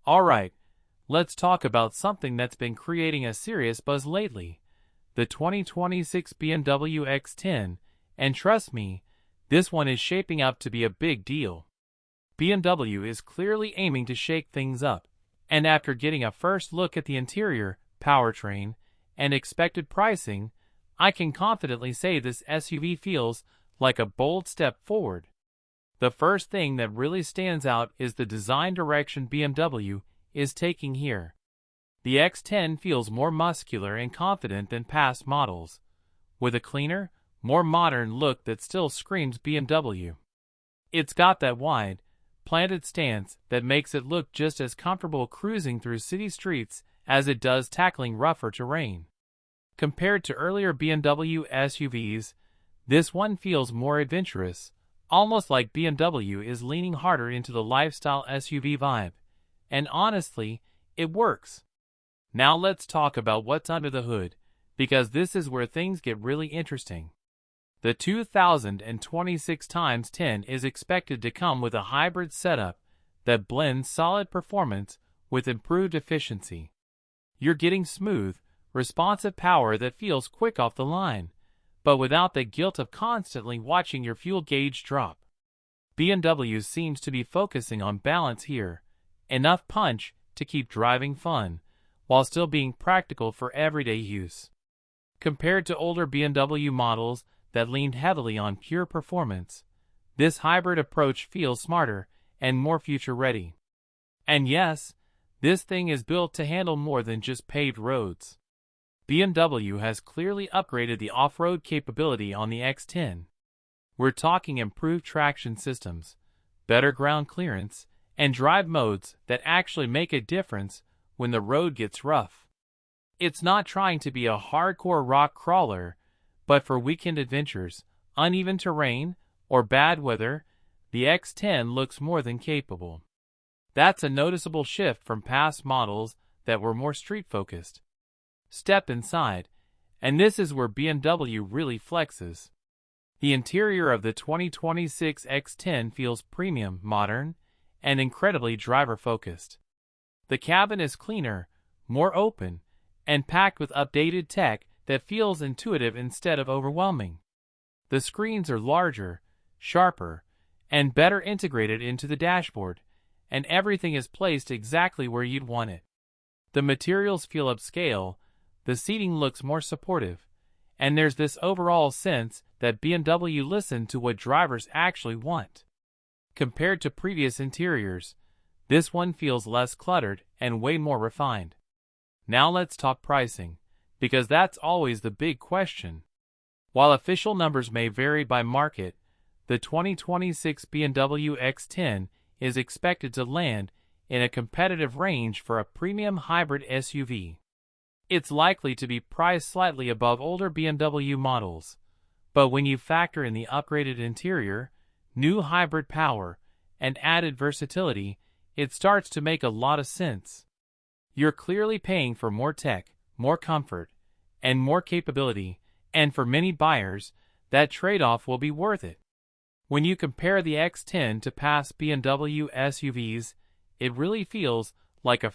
Alright, let's talk about something that's been creating a serious buzz lately. The 2026 BMW X10, and trust me, this one is shaping up to be a big deal. BMW is clearly aiming to shake things up, and after getting a first look at the interior, powertrain, and expected pricing, I can confidently say this SUV feels like a bold step forward. The first thing that really stands out is the design direction BMW is taking here. The X10 feels more muscular and confident than past models, with a cleaner, more modern look that still screams BMW. It's got that wide, planted stance that makes it look just as comfortable cruising through city streets as it does tackling rougher terrain. Compared to earlier BMW SUVs, this one feels more adventurous, almost like BMW is leaning harder into the lifestyle SUV vibe. And honestly, it works. Now let's talk about what's under the hood, because this is where things get really interesting. The 2026x10 is expected to come with a hybrid setup that blends solid performance with improved efficiency. You're getting smooth, responsive power that feels quick off the line, but without the guilt of constantly watching your fuel gauge drop. BMW seems to be focusing on balance here, enough punch to keep driving fun, while still being practical for everyday use. Compared to older BMW models that leaned heavily on pure performance, this hybrid approach feels smarter and more future-ready. And yes, this thing is built to handle more than just paved roads. BMW has clearly upgraded the off-road capability on the X10. We're talking improved traction systems, better ground clearance, and drive modes that actually make a difference when the road gets rough. It's not trying to be a hardcore rock crawler, but for weekend adventures, uneven terrain, or bad weather, the X10 looks more than capable. That's a noticeable shift from past models that were more street-focused. Step inside, and this is where BMW really flexes. The interior of the 2026 X10 feels premium, modern, and incredibly driver-focused. The cabin is cleaner, more open, and packed with updated tech that feels intuitive instead of overwhelming. The screens are larger, sharper, and better integrated into the dashboard, and everything is placed exactly where you'd want it. The materials feel upscale, the seating looks more supportive, and there's this overall sense that BMW listened to what drivers actually want. Compared to previous interiors, this one feels less cluttered and way more refined. Now let's talk pricing, because that's always the big question. While official numbers may vary by market, the 2026 BMW X10 is expected to land in a competitive range for a premium hybrid SUV. It's likely to be priced slightly above older BMW models, but when you factor in the upgraded interior, new hybrid power, and added versatility, it starts to make a lot of sense. You're clearly paying for more tech, more comfort, and more capability, and for many buyers, that trade-off will be worth it. When you compare the X10 to past BMW SUVs, it really feels like a